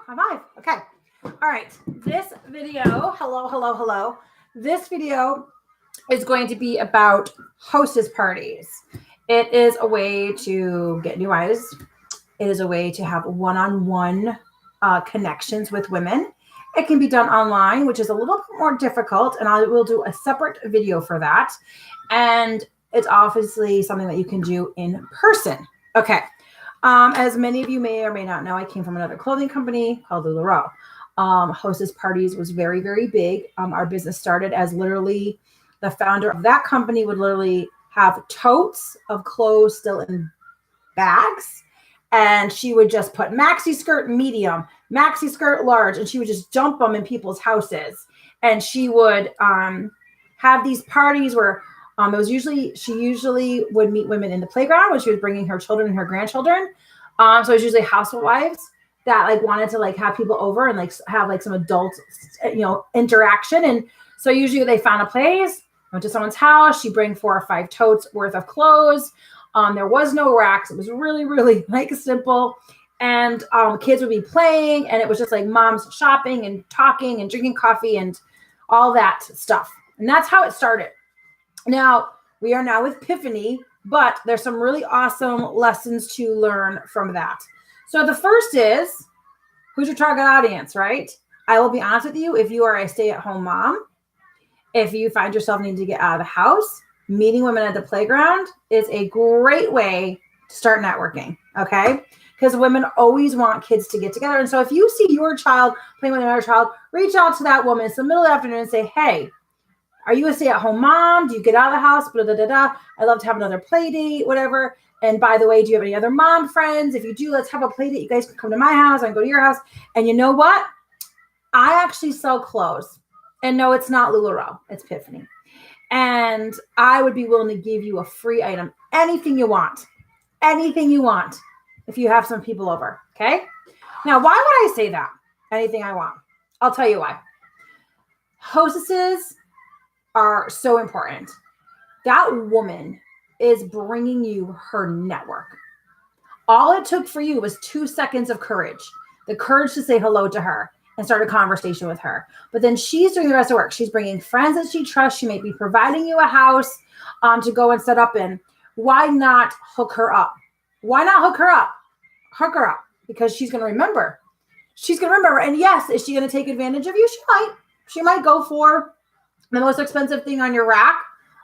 high five. Okay. All right. This video, hello. This video is going to be about hostess parties. It is a way to get new eyes. It is a way to have one-on-one connections with women. It can be done online, which is a little bit more difficult, and I will do a separate video for that. And it's obviously something that you can do in person. Okay. As many of you may or may not know, I came from another clothing company called LuLaRoe. Hostess Parties was very, very big. Our business started as literally the founder of that company would literally have totes of clothes still in bags. And she would just put maxi skirt medium, maxi skirt large, and she would just dump them in people's houses. And she would have these parties where she usually would meet women in the playground when she was bringing her children and her grandchildren. So it was usually housewives that like wanted to like have people over and like have like some adult, interaction. And so usually they found a place, went to someone's house. She'd bring 4 or 5 totes worth of clothes. There was no racks. It was really, really like simple. And kids would be playing, and it was just like moms shopping and talking and drinking coffee and all that stuff. And that's how it started. Now, we are now with Epiphany, but there's some really awesome lessons to learn from that. So the first is, who's your target audience, right? I will be honest with you. If you are a stay-at-home mom, if you find yourself needing to get out of the house, meeting women at the playground is a great way to start networking, okay? Because women always want kids to get together. And so if you see your child playing with another child, reach out to that woman. It's the middle of the afternoon and say, hey, are you a stay-at-home mom? Do you get out of the house? Blah, blah, blah, blah. I'd love to have another play date, whatever. And by the way, do you have any other mom friends? If you do, let's have a play date. You guys can come to my house. I can go to your house. And you know what? I actually sell clothes. And no, it's not LuLaRoe. It's Epiphany. And I would be willing to give you a free item. Anything you want. Anything you want. If you have some people over. Okay? Now, why would I say that? Anything I want. I'll tell you why. Hostesses are so important. That woman is bringing you her network. All it took for you was 2 seconds of courage. The courage to say hello to her and start a conversation with her. But then she's doing the rest of the work. She's bringing friends that she trusts. She may be providing you a house to go and set up in. Why not hook her up? Why not hook her up? Hook her up because she's going to remember. She's going to remember. And yes, is she going to take advantage of you? She might. She might go for the most expensive thing on your rack.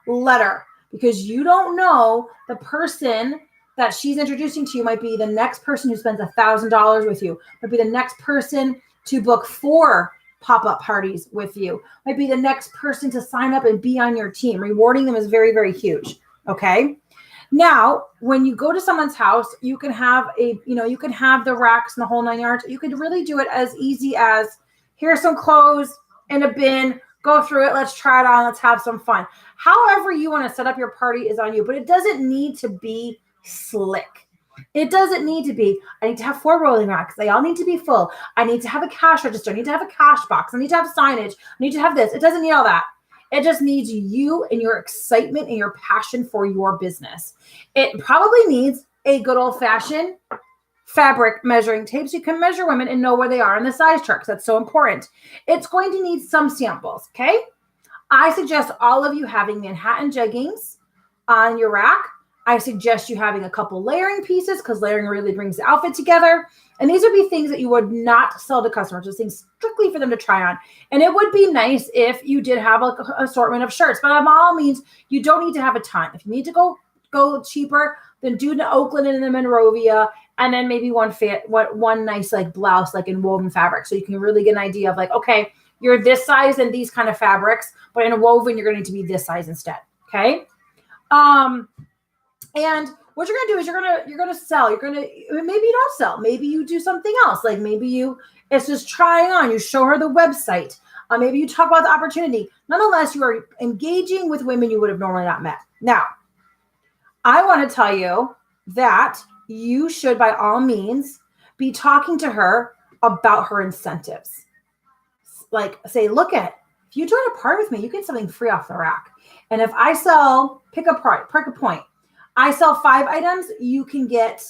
Let her. Because you don't know the person that she's introducing to you might be the next person who spends $1,000 with you. Might be the next person to book 4 pop-up parties with you. Might be the next person to sign up and be on your team. Rewarding them is very, very huge. Okay. Now, when you go to someone's house, you can have you can have the racks and the whole 9 yards. You could really do it as easy as here's some clothes in a bin. Go through it. Let's try it on. Let's have some fun. However you want to set up your party is on you, but it doesn't need to be slick. It doesn't need to be, I need to have 4 rolling racks. They all need to be full. I need to have a cash register. I need to have a cash box. I need to have signage. I need to have this. It doesn't need all that. It just needs you and your excitement and your passion for your business. It probably needs a good old-fashioned fabric measuring tape so you can measure women and know where they are in the size chart. That's so important. It's going to need some samples, okay? I suggest all of you having Manhattan jeggings on your rack. I suggest you having a couple layering pieces because layering really brings the outfit together. And these would be things that you would not sell to customers, just things strictly for them to try on. And it would be nice if you did have an assortment of shirts, but by all means, you don't need to have a ton. If you need to go cheaper, then do the Oakland and the Monrovia, and then maybe one nice like blouse, like in woven fabric. So you can really get an idea of like, okay, you're this size and these kind of fabrics, but in a woven, you're going to be this size instead. Okay. And what you're going to do is you're going to sell. Maybe you don't sell. Maybe you do something else. Like maybe it's just trying on. You show her the website. Maybe you talk about the opportunity. Nonetheless, you are engaging with women you would have normally not met. Now, I want to tell you that you should, by all means, be talking to her about her incentives. Like say, look at, if you join a party with me, you get something free off the rack. And if I sell, pick a point. I sell 5 items, you can get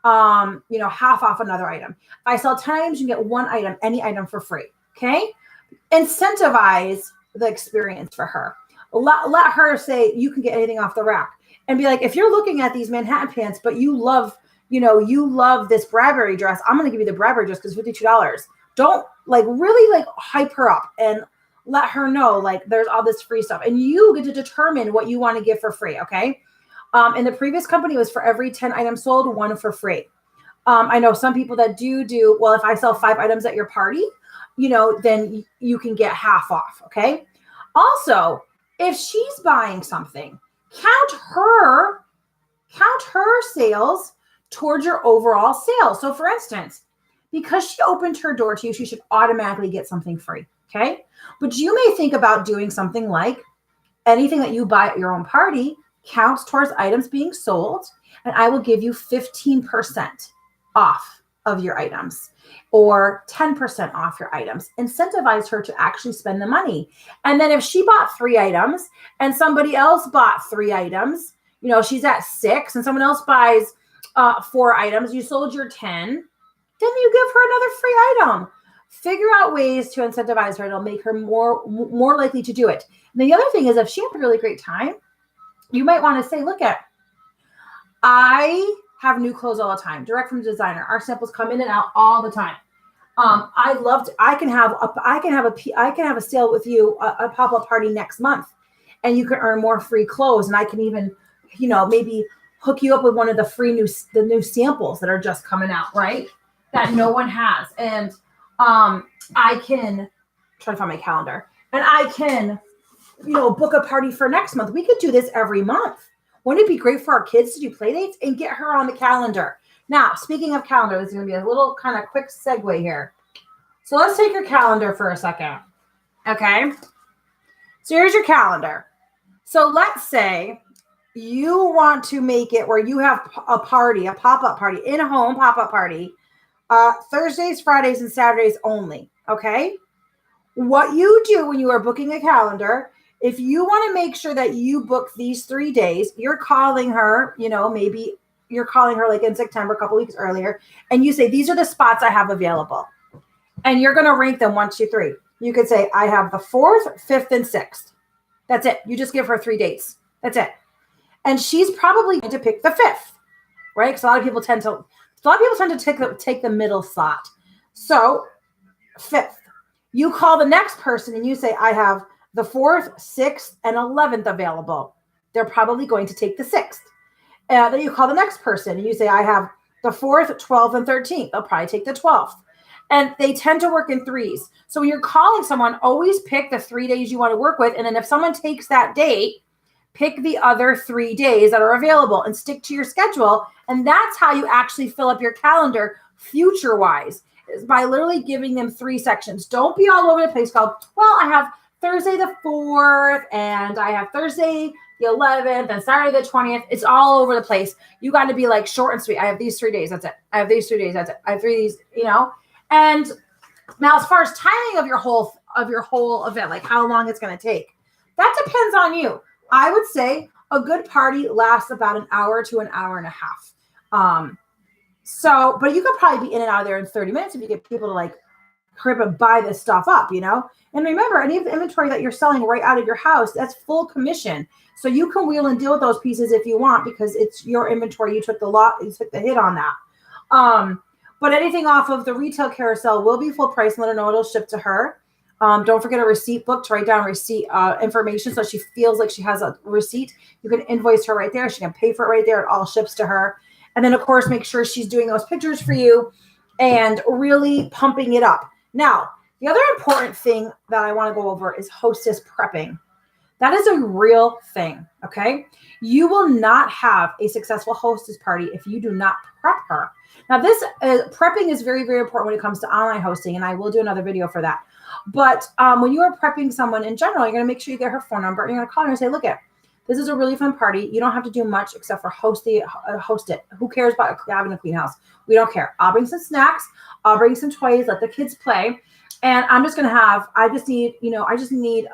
half off another item. If I sell 10 items, you can get one item, any item for free. Okay. Incentivize the experience for her. Let her say, you can get anything off the rack, and be like, if you're looking at these Manhattan pants, but you love this Bradbury dress, I'm going to give you the Bradbury dress because $52. Don't really hype her up and let her know there's all this free stuff, and you get to determine what you want to give for free. Okay. In the previous company, it was for every 10 items sold, one for free. I know some people that do, well, if I sell 5 items at your party, then you can get half off. Okay. Also, if she's buying something, count her sales towards your overall sales. So for instance, because she opened her door to you, she should automatically get something free. Okay. But you may think about doing something like anything that you buy at your own party counts towards items being sold, and I will give you 15% off of your items or 10% off your items. Incentivize her to actually spend the money. And then if she bought 3 items and somebody else bought 3 items, she's at 6 and someone else buys 4 items, you sold your 10, then you give her another free item. Figure out ways to incentivize her. It'll make her more likely to do it. And the other thing is, if she had a really great time, you might want to say, look, I have new clothes all the time, direct from the designer. Our samples come in and out all the time. I can have a sale with you, a pop-up party next month, and you can earn more free clothes. And I can even, maybe hook you up with one of the new samples that are just coming out, right? That no one has. And I can try to find my calendar, and I can, book a party for next month. We could do this every month. Wouldn't it be great for our kids to do play dates and get her on the calendar? Now, speaking of calendar, this is going to be a little kind of quick segue here. So let's take your calendar for a second. Okay. So here's your calendar. So let's say you want to make it where you have a party, a pop-up party, in-home pop-up party, Thursdays, Fridays, and Saturdays only. Okay. What you do when you are booking a calendar, if you want to make sure that you book these 3 days, you're calling her, maybe you're calling her in September, a couple weeks earlier, and you say, these are the spots I have available. And you're going to rank them 1, 2, 3. You could say, I have the 4th, 5th, and 6th. That's it. You just give her 3 dates. That's it. And she's probably going to pick the 5th, right? Because a lot of people tend to take the middle slot. So 5th, you call the next person and you say, I have the 4th, 6th, and 11th available. They're probably going to take the 6th. Then you call the next person and you say, I have the 4th, 12th, and 13th. They'll probably take the 12th. And they tend to work in 3s. So when you're calling someone, always pick the 3 days you want to work with. And then if someone takes that date, pick the other 3 days that are available and stick to your schedule. And that's how you actually fill up your calendar future-wise, is by literally giving them 3 sections. Don't be all over the place called, well, I have Thursday the 4th, and I have Thursday the 11th, and Saturday the 20th. It's all over the place. You got to be short and sweet. I have these 3 days. That's it. I have these 3 days. That's it. I have 3 days, And now, as far as timing of your whole event, how long it's going to take, that depends on you. I would say a good party lasts about an hour to an hour and a half. But you could probably be in and out of there in 30 minutes if you get people to hurry up and buy this stuff up, And remember, any of the inventory that you're selling right out of your house, that's full commission. So you can wheel and deal with those pieces if you want, because it's your inventory. You took the hit on that. But anything off of the retail carousel will be full price, and let her know it'll ship to her. Don't forget a receipt book to write down receipt information so she feels like she has a receipt. You can invoice her right there. She can pay for it right there. It all ships to her. And then, of course, make sure she's doing those pictures for you and really pumping it up. Now, the other important thing that I want to go over is hostess prepping. That is a real thing, okay? You will not have a successful hostess party if you do not prep her. Now, this prepping is very, very important when it comes to online hosting, and I will do another video for that. But when you are prepping someone in general, you're going to make sure you get her phone number, and you're going to call her and say, look, this is a really fun party. You don't have to do much except for host it. Who cares about having a clean house? We don't care. I'll bring some snacks. I'll bring some toys. Let the kids play. And I'm just going to I just need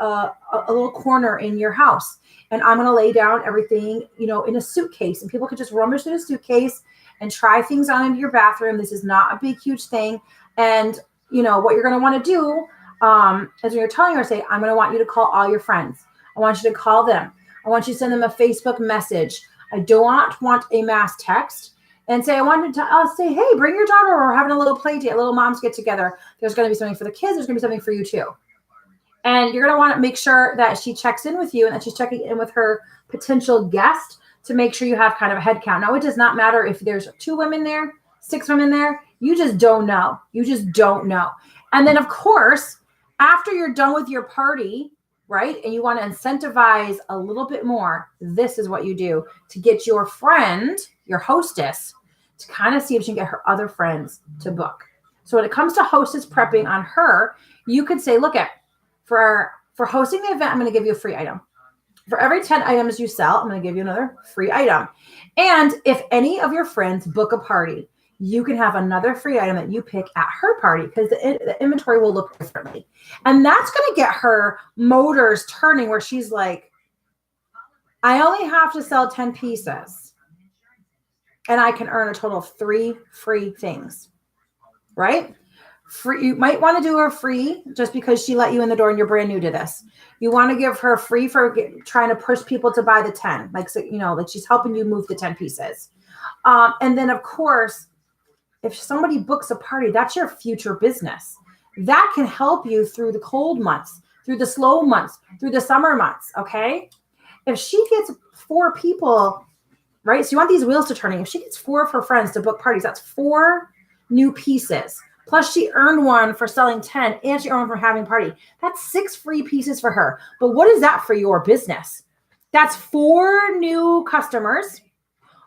a little corner in your house. And I'm going to lay down everything, in a suitcase. And people could just rummage through the suitcase and try things on in your bathroom. This is not a big, huge thing. And what you're going to want to do is when you're telling her, say, I'm going to want you to call all your friends. I want you to call them. I want you to send them a Facebook message. I do not want a mass text. And say, I wanted to say, hey, bring your daughter, or we're having a little play date, a little moms get together. There's going to be something for the kids. There's going to be something for you too. And you're going to want to make sure that she checks in with you and that she's checking in with her potential guest to make sure you have kind of a head count. Now, it does not matter if there's 2 women there, 6 women there. You just don't know. You just don't know. And then, of course, after you're done with your party, right, and you want to incentivize a little bit more, this is what you do to get your friend, your hostess, to kind of see if she can get her other friends to book. So when it comes to hostess prepping on her, you could say, look at, for hosting the event, I'm going to give you a free item. For every 10 items you sell, I'm going to give you another free item. And if any of your friends book a party, you can have another free item that you pick at her party, because the inventory will look differently. And that's going to get her motors turning where she's like, I only have to sell 10 pieces and I can earn a total of 3 free things, right? Free. You might want to do her free just because she let you in the door and you're brand new to this. You want to give her free for trying to push people to buy the 10, like, so, like she's helping you move the 10 pieces. And then of course, if somebody books a party, that's your future business. That can help you through the cold months, through the slow months, through the summer months. Okay. If she gets 4 people, right? So you want these wheels to turning. If she gets 4 of her friends to book parties, that's 4 new pieces. Plus she earned 1 for selling 10 and she earned 1 for having a party. That's 6 free pieces for her. But what is that for your business? That's 4 new customers,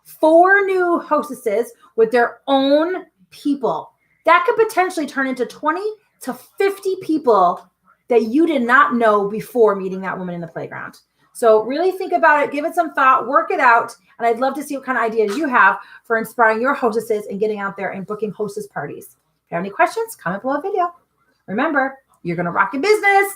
4 new hostesses with their own people. That could potentially turn into 20 to 50 people that you did not know before meeting that woman in the playground. So really think about it, give it some thought, work it out. And I'd love to see what kind of ideas you have for inspiring your hostesses and getting out there and booking hostess parties. If you have any questions, comment below the video. Remember, you're going to rock your business.